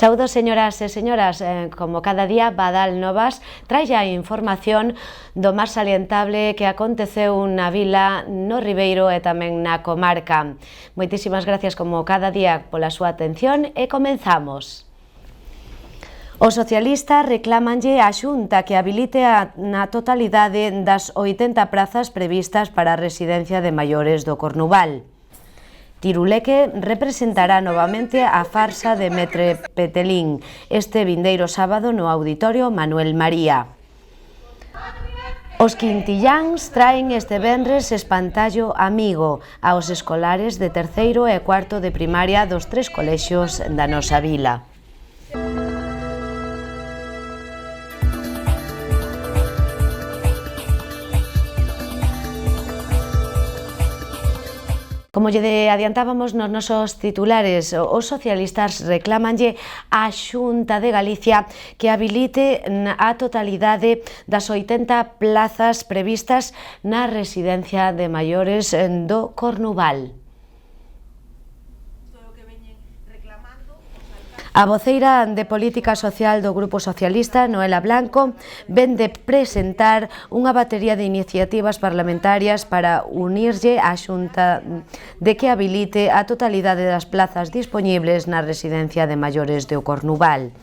Saúdos, señoras e señoras, como cada día Badal Novas trae a información do máis salientable que aconteceu na vila, no Ribeiro e tamén na comarca. Moitísimas gracias como cada día pola súa atención e comenzamos. Os socialistas reclamanlle á Xunta que habilite na totalidade das 80 prazas previstas para a residencia de maiores do Cornuval. Tiruleque representará novamente a farsa de Metre Petelín este vindeiro sábado no Auditorio Manuel María. Os quintilláns traen este venres espantallo amigo aos escolares de terceiro e cuarto de primaria dos 3 colexios da nosa vila. Como lle adiantábamos nos nosos titulares, os socialistas reclamanlle á Xunta de Galicia que habilite a totalidade das 80 plazas previstas na residencia de maiores do Cornuval. A voceira de Política Social do Grupo Socialista, Noela Blanco, ven de presentar unha batería de iniciativas parlamentarias para unirlle á Xunta de que habilite a totalidade das plazas dispoñibles na residencia de maiores do Cornuval.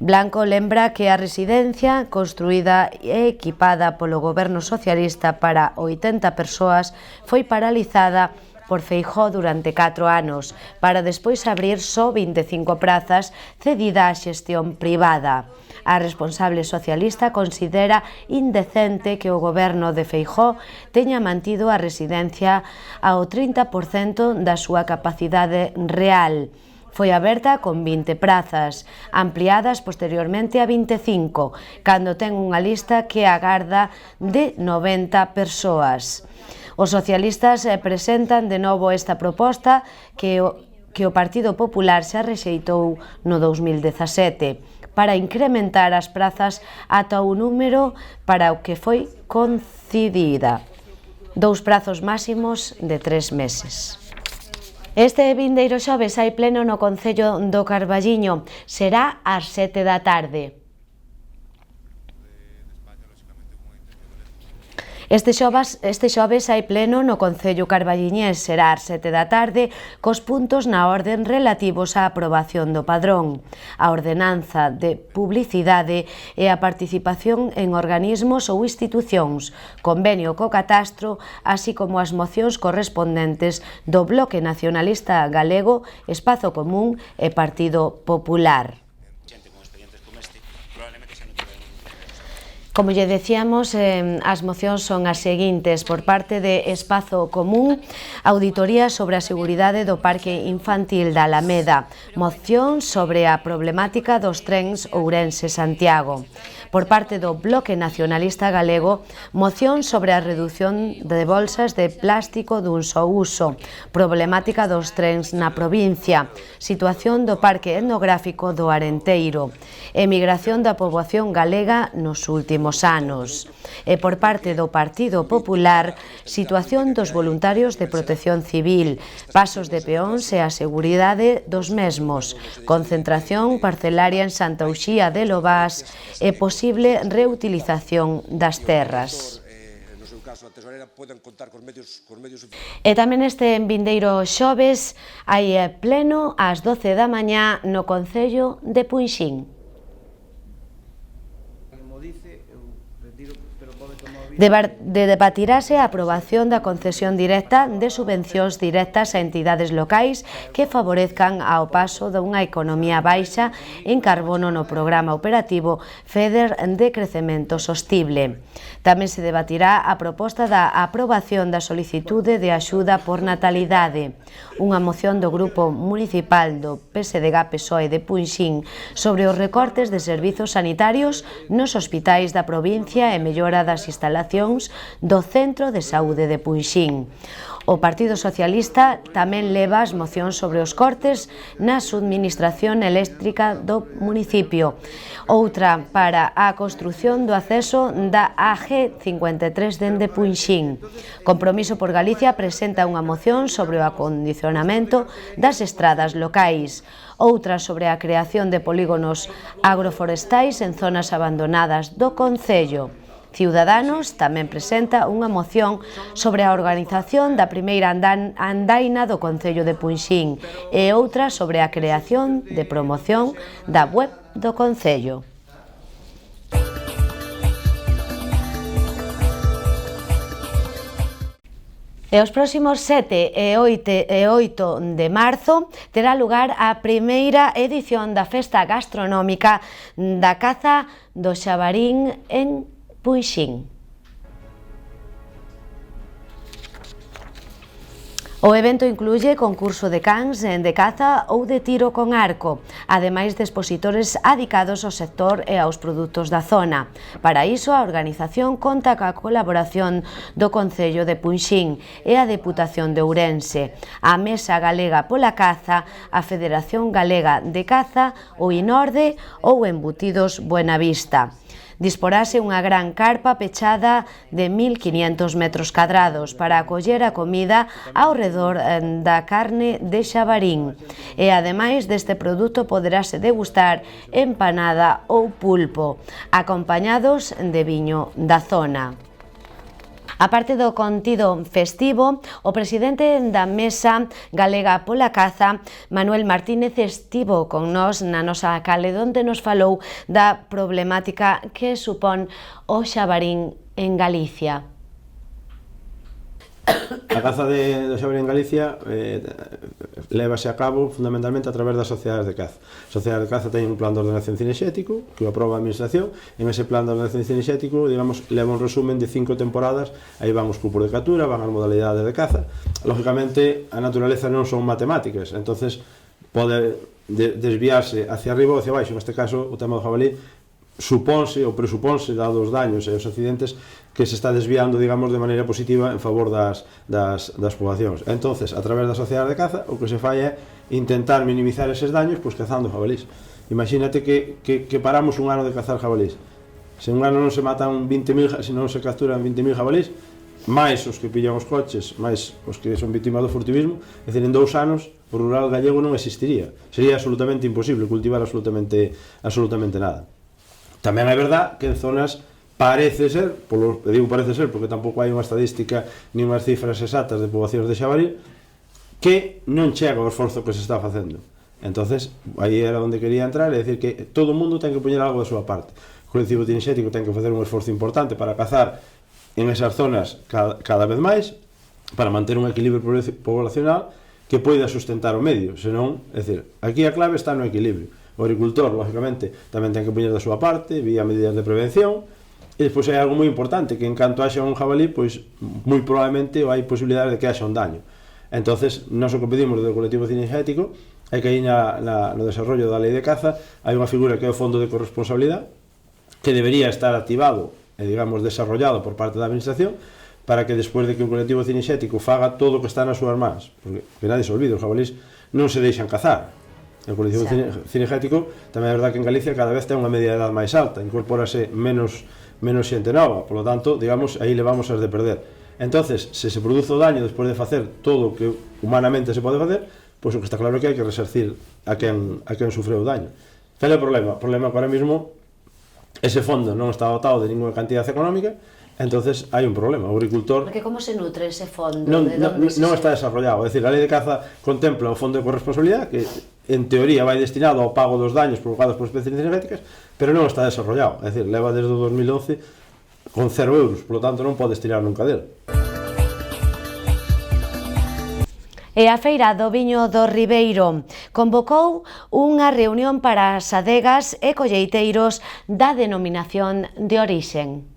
Blanco lembra que a residencia, construída e equipada polo Goberno Socialista para 80 persoas, foi paralizada por Feijóo durante 4 anos, para despois abrir só 25 prazas cedida á xestión privada. A responsable socialista considera indecente que o goberno de Feijóo teña mantido a residencia ao 30% da súa capacidade real. Foi aberta con 20 prazas, ampliadas posteriormente a 25, cando ten unha lista que agarda de 90 persoas. Os socialistas presentan de novo esta proposta que o Partido Popular xa rexeitou no 2017 para incrementar as prazas ata o número para o que foi concedida, 2 prazos máximos de 3 meses. Este vindeiro xoves hai pleno no Concello do Carballiño, será ás 7 da tarde. Este xoves hai pleno no Concello Carballiñés, será ás 7 da tarde, cos puntos na orden relativos á aprobación do padrón, a ordenanza de publicidade e a participación en organismos ou institucións, convenio co catastro, así como as mocións correspondentes do Bloque Nacionalista Galego, Espazo Común e Partido Popular. Como lle decíamos, as mocións son as seguintes. Por parte de Espazo Común, auditoría sobre a seguridade do Parque Infantil da Alameda, moción sobre a problemática dos trens Ourense-Santiago. Por parte do Bloque Nacionalista Galego, moción sobre a redución de bolsas de plástico dun só uso, problemática dos trens na provincia, situación do Parque Etnográfico do Arenteiro, emigración da poboación galega nos últimos anos. E por parte do Partido Popular, situación dos voluntarios de protección civil, pasos de peóns e a seguridade dos mesmos, concentración parcelaria en Santa Uxía de Lobás e posible reutilización das terras. E tamén este vindeiro xoves hai pleno ás 12 da mañá no Concello de Punxín. Debatirase a aprobación da concesión directa de subvencións directas a entidades locais que favorezcan ao paso dunha economía baixa en carbono no programa operativo FEDER de crecemento sostible. Tamén se debatirá a proposta da aprobación da solicitude de axuda por natalidade, unha moción do Grupo Municipal do PSDG-PSOE de Punxín sobre os recortes de servizos sanitarios nos hospitais da provincia e mellora das instalacións do Centro de Saúde de Punxín. O Partido Socialista tamén leva as mocións sobre os cortes na subministración eléctrica do municipio. Outra para a construción do acceso da AG53 dende Punxín. Compromiso por Galicia presenta unha moción sobre o acondicionamento das estradas locais. Outra sobre a creación de polígonos agroforestais en zonas abandonadas do concello. Ciudadanos tamén presenta unha moción sobre a organización da primeira andaina do Concello de Punxín e outra sobre a creación de promoción da web do Concello. E os próximos 7 e 8 de marzo terá lugar a primeira edición da Festa Gastronómica da Caza do Xabarín en Punxín. O evento incluye concurso de cans de caza ou de tiro con arco, ademais de expositores adicados ao sector e aos produtos da zona. Para iso, a organización conta ca colaboración do Concello de Punxín e a Deputación de Ourense, a Mesa Galega pola Caza, a Federación Galega de Caza, o INORDE ou Embutidos Buenavista. Disporase unha gran carpa pechada de 1.500 metros cadrados para acoller a comida ao redor da carne de xabarín. E ademais deste produto poderase degustar empanada ou pulpo, acompañados de viño da zona. A parte do contido festivo, o presidente da Mesa Galega pola Caza, Manuel Martínez, estivo con nós na nosa canle onde nos falou da problemática que supón o xabarín en Galicia. A caza do xabarín en Galicia lévase a cabo fundamentalmente a través das sociedades de caza. As sociedades de caza teñen un plan de ordenación cinexético que o aproba a administración. En ese plan de ordenación cinexético, digamos, leva un resumen de 5 temporadas. Aí van os grupos de captura, van as modalidades de caza. Lógicamente, a naturaleza non son matemáticas, entonces pode desviarse hacia arriba ou hacia baixo. Neste caso, o tema do jabalí supónse ou presupónse, dados os daños e os accidentes, que se está desviando, digamos, de maneira positiva en favor das poblacións. Entonces, a través da sociedade de caza, o que se fai é intentar minimizar eses daños, pois cazando jabalís. Imagínate que paramos un ano de cazar jabalís. Se un ano non se matan 20.000, se non se capturan 20.000 jabalís, máis os que pillan os coches, máis os que son vítimas do furtivismo, é dicir, en 2 anos o rural gallego non existiría. Sería absolutamente imposible cultivar absolutamente nada. Tamén é verdad que en zonas parece ser, digo parece ser porque tampouco hai unha estadística ni unhas cifras exactas de poboacións de xabaril, que non chega o esforzo que se está facendo. Entonces, aí era onde quería entrar, é dicir que todo o mundo ten que poñer algo da súa parte. O colectivo cinexético ten que facer un esforzo importante para cazar en esas zonas cada vez máis, para manter un equilibrio poblacional que poida sustentar o medio, senón, é dicir, aquí a clave está no equilibrio. O agricultor, lógicamente, tamén ten que poñer da súa parte, vía medidas de prevención, e despois hai algo moi importante, que en canto haxa un jabalí, pois moi probablemente hai posibilidades de que haxa un daño. Entonces, nós o que pedimos do colectivo cinexético é que aí no desarrollo da lei de caza hai unha figura que é o fondo de corresponsabilidade, que debería estar activado e, digamos, desarrollado por parte da administración, para que despois de que o colectivo cinexético faga todo o que está nas súas mans, porque nadie se olvide, os jabalís non se deixan cazar. O colectivo cinexético tamén é verdade que en Galicia cada vez ten unha media de edad máis alta, incorpórase menos xente nova, polo tanto, digamos, aí levamos as de perder. Entonces, se se produce o daño despois de facer todo o que humanamente se pode facer, pois o que está claro é que hai que resarcir a quen sufreu o daño. Cal é o problema? O problema é que ahora mismo ese fondo non está dotado de ninguna cantidad económica. Entonces hai un problema, o agricultor... Porque como se nutre ese fondo? Non está desarrollado, é dicir, a lei de caza contempla o fondo de corresponsabilidade que en teoría vai destinado ao pago dos daños provocados por especies cinegéticas, pero non está desarrollado, é dicir, leva desde o 2011 con 0 euros, polo tanto non podes tirar nunca dele. E a Feira do Viño do Ribeiro convocou unha reunión para as adegas e colleiteiros da denominación de orixen.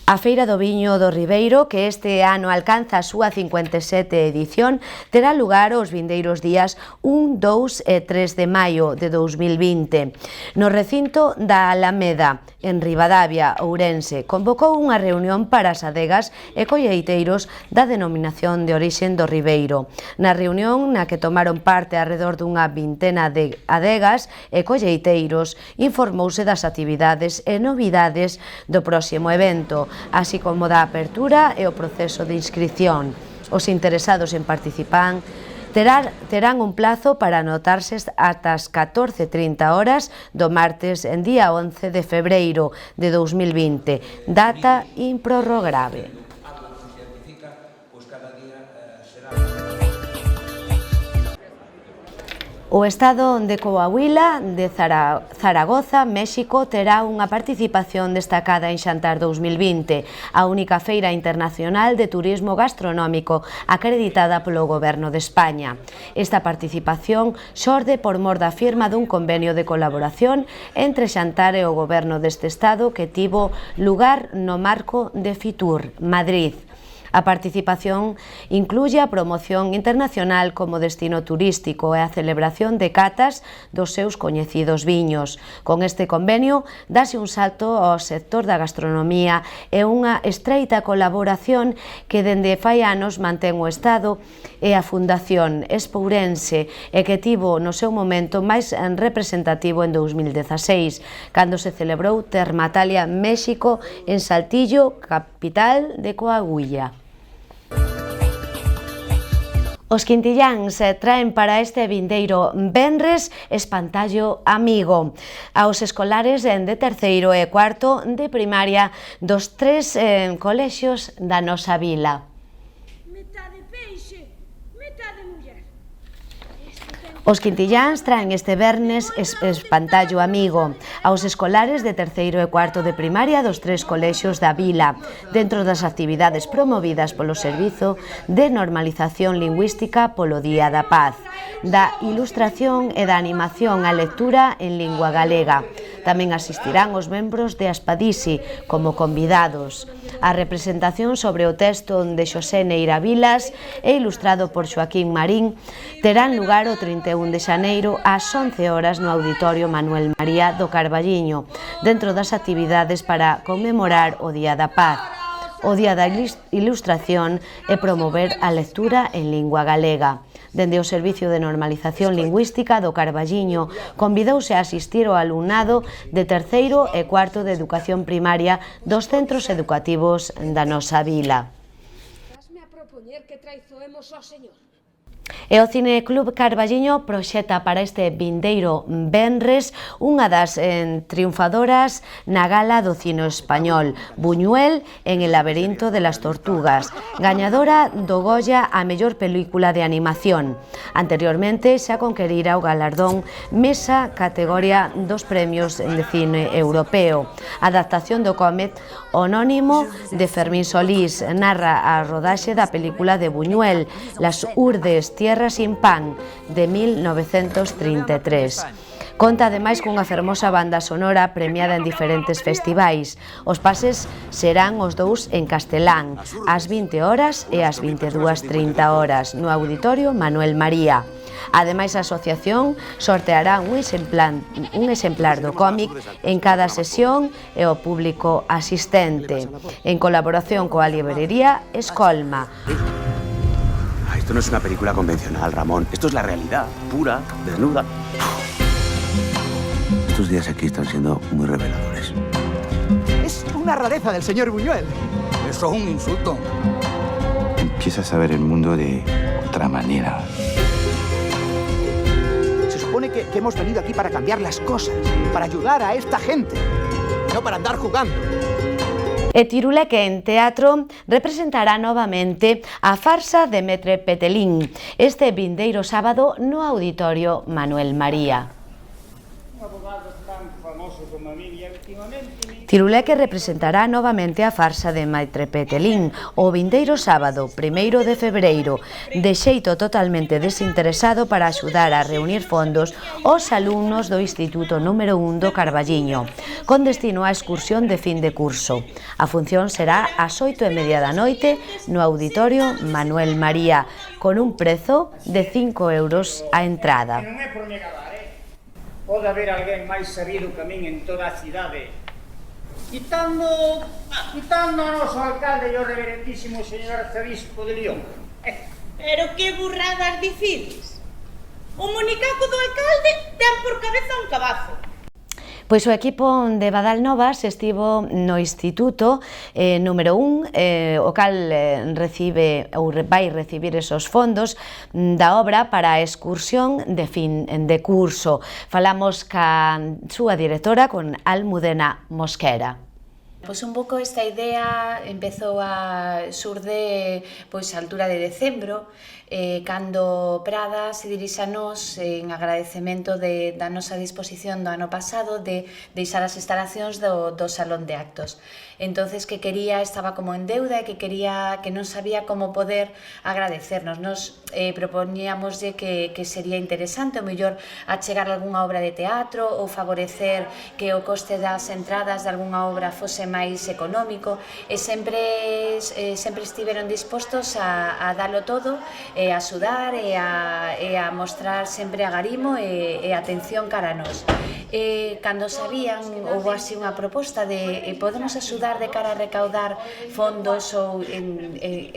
A Feira do Viño do Ribeiro, que este ano alcanza a súa 57ª edición, terá lugar os vindeiros días 1, 2 e 3 de maio de 2020. No recinto da Alameda, en Ribadavia, Ourense, convocou unha reunión para as adegas e colleiteiros da denominación de orixen do Ribeiro. Na reunión, na que tomaron parte alrededor dunha vintena de adegas e colleiteiros, informouse das actividades e novidades do próximo evento, así como da apertura e o proceso de inscripción. Os interesados en participar terán un plazo para anotarse ata as 14:30 horas do martes en día 11 de febreiro de 2020, data improrrogable. O Estado de Coahuila de Zaragoza, México, terá unha participación destacada en Xantar 2020, a única feira internacional de turismo gastronómico acreditada polo Goberno de España. Esta participación xorde por mor da firma dun convenio de colaboración entre Xantar e o Goberno deste Estado que tivo lugar no marco de Fitur, Madrid. A participación incluye a promoción internacional como destino turístico e a celebración de catas dos seus coñecidos viños. Con este convenio, dáse un salto ao sector da gastronomía e unha estreita colaboración que dende fai anos mantén o Estado e a Fundación Expourense e que tivo no seu momento máis representativo en 2016, cando se celebrou Termatalia México en Saltillo, capital de Coahuila. Os quintilláns traen para este vindeiro venres espantallo amigo aos escolares de terceiro e cuarto de primaria dos 3 colexios da nosa vila. Metade peixe, metade muller. Os quintilláns traen este vernes espantallo amigo aos escolares de terceiro e cuarto de primaria dos 3 colexios da vila, dentro das actividades promovidas polo Servizo de Normalización Lingüística polo Día da Paz, da ilustración e da animación á lectura en lingua galega. Tamén asistirán os membros de Aspadisi como convidados. A representación sobre o texto de Xosé Neira Vilas e ilustrado por Xoaquín Marín terán lugar o 31 de xaneiro ás 11 horas no Auditorio Manuel María do Carballiño, dentro das actividades para conmemorar o Día da Paz, o Día da Ilustración e promover a lectura en lingua galega. Dende o Servicio de Normalización Lingüística do Carballiño convidouse a asistir o alumnado de terceiro e cuarto de educación primaria dos centros educativos da nosa vila. Vasme a propoñer que traizoemos ao señor. E o Cineclub Carballiño proxeta para este vindeiro venres unha das triunfadoras na gala do cine español, Buñuel en El laberinto de las tortugas, gañadora do Goya a mellor película de animación. Anteriormente xa conquerira o galardón Mesa categoría dos premios de cine europeo. A adaptación do cómic homónimo de Fermín Solís narra a rodaxe da película de Buñuel, Las Urdes, Tierra sin pan, de 1933. Conta ademais cunha fermosa banda sonora premiada en diferentes festivais. Os pases serán os dous en castelán, ás 20 horas e ás 22:30 horas, no Auditorio Manuel María. Ademais, a asociación sorteará un exemplar do cómic en cada sesión e o público asistente, en colaboración coa librería Escolma. Esto no es una película convencional, Ramón. Esto es la realidad, pura, desnuda. Estos días aquí están siendo muy reveladores. Es una rareza del señor Buñuel. Eso es un insulto. Empiezas a ver el mundo de otra manera. Se supone que hemos venido aquí para cambiar las cosas, para ayudar a esta gente, no para andar jugando. E Tiruleque en teatro representará novamente a farsa de Metre Petelín este vindeiro sábado no Auditorio Manuel María. Un abogado tan famoso como a mí Tiruleque representará novamente a farsa de Maitre Petelín o vindeiro sábado, 1º de febreiro, de xeito totalmente desinteresado para axudar a reunir fondos aos alumnos do Instituto número 1 do Carballiño, con destino á excursión de fin de curso. A función será ás 8:30 da noite no Auditorio Manuel María, con un prezo de 5 euros a entrada. Non é por me gabar, pode haber alguén máis sabido que a min en toda a cidade. Quitando a noso alcalde e o reverentísimo señor arcebispo de León. Pero que burradas dicides? O monicaco do alcalde ten por cabeza un cabazo. Pois o equipo de Badalnovas estivo no Instituto número 1, o cal recibe ou vai recibir esos fondos da obra para a excursión de fin de curso. Falamos ca súa directora, con Almudena Mosquera. Pois un pouco esta idea empezou a xurde pois a altura de decembro, cando Prada se dirixe a nós en agradecemento da nosa disposición do ano pasado de deixar as instalacións do Salón de Actos. Entonces que quería, estaba como en deuda e que non sabía como poder agradecernos. Nos propoñíamoslle que sería interesante o mellor achegar algunha obra de teatro ou favorecer que o coste das entradas de algunha obra fose máis económico, e sempre estiveron dispostos a dalo todo, a axudar e a mostrar sempre agarimo e atención cara a nós. Cando sabían, houve así unha proposta de podemos axudar de cara a recaudar fondos, ou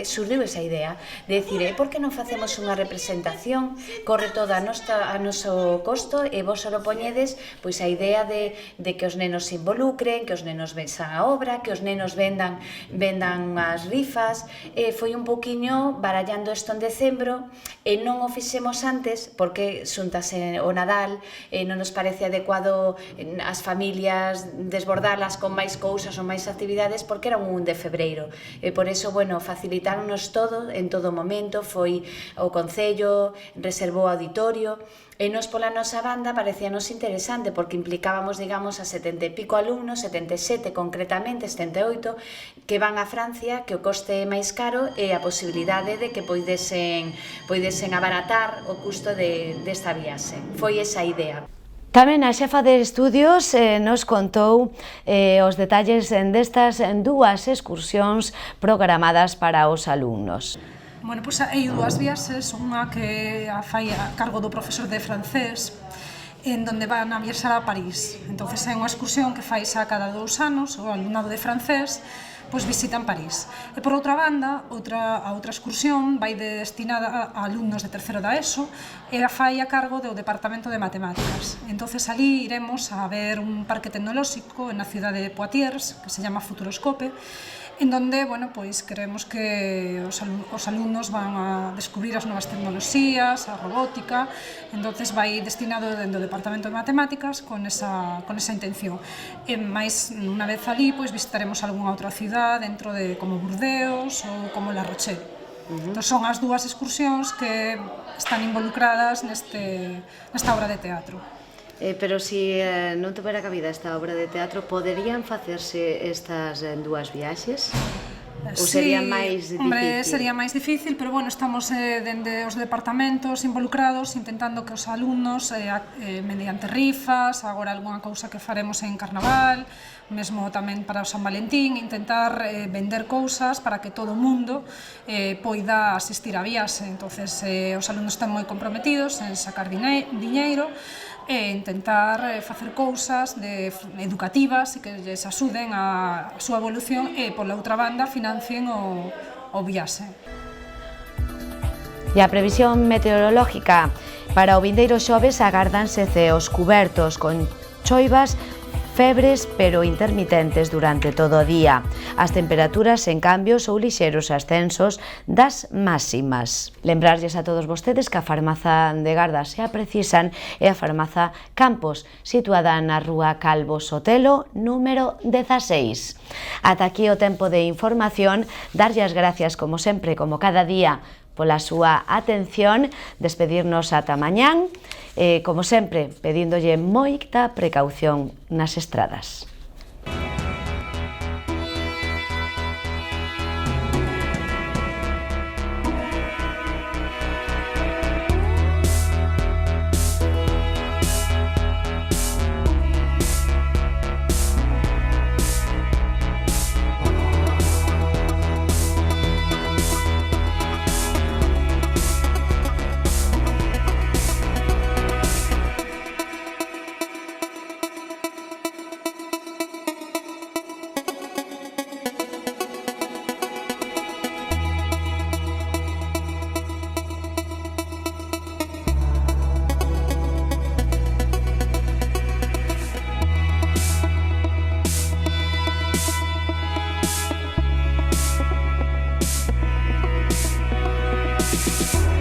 surdiu esa idea de decir, por que non facemos unha representación, corre todo a noso costo e vos só poñedes pois a idea de que os nenos se involucren, que os nenos vexan a obra, que os nenos vendan as rifas. Foi un pouquiño barallando isto en decembro e non o fixemos antes porque xuntase o Nadal, non nos parece adecuado as familias desbordalas con máis cousas ou máis actividades porque era un 1 de febreiro. E por eso, bueno, facilitáronos todo en todo momento, foi o Concello, reservou o auditorio, e nos pola nosa banda parecíanos interesante porque implicábamos, digamos, a 70 e pico alumnos, 77 concretamente, 78, que van a Francia, que o coste é máis caro e a posibilidade de que poidesen abaratar o custo desta viaxe. Foi esa idea. Tamén a xefa de estudios nos contou os detalles destas dúas excursións programadas para os alumnos. Bueno, pois hai dúas viaxes, unha que a fai a cargo do profesor de francés, en donde van a viaxar a París. Entonces é unha excursión que fai xa cada 2 anos, o alumnado de francés pois visitan París. E por outra banda, a outra excursión vai destinada a alumnos de terceiro da ESO e a fai a cargo do Departamento de Matemáticas. Entonces ali iremos a ver un parque tecnolóxico na cidade de Poitiers, que se llama Futuroscope, en donde, bueno, pois queremos que os alumnos van a descubrir as novas tecnoloxías, a robótica. Entonces vai destinado dentro do Departamento de Matemáticas con esa intención. E máis unha vez ali, pois visitaremos algunha outra cidade dentro de como Burdeos ou como La Rochelle. Entón son as dúas excursións que están involucradas nesta obra de teatro. Pero se non tuvera cabida esta obra de teatro, poderían facerse estas dúas viaxes? Ou sería máis difícil? Hombre, sería máis difícil, pero bueno, estamos dende os departamentos involucrados intentando que os alumnos, mediante rifas, agora algunha cousa que faremos en Carnaval, mesmo tamén para o San Valentín, intentar vender cousas para que todo o mundo poida asistir á viaxe. Entonces, os alumnos están moi comprometidos en sacar diñeiro e intentar facer cousas educativas e que lles axuden a súa evolución e, pola outra banda, financien o viaxe. E a previsión meteorológica para o vindeiro xoves agárdanse ceos cubertos con choivas febres pero intermitentes durante todo o día. As temperaturas, en cambio, son lixeros ascensos das máximas. Lembrarlles a todos vostedes que a farmaza de Garda se a precisan é a farmaza Campos, situada na rúa Calvo Sotelo, número 16. Ata aquí o tempo de información, darlle as gracias como sempre, como cada día, pola súa atención, despedirnos ata mañán, como sempre, pedíndolle moita precaución nas estradas. Música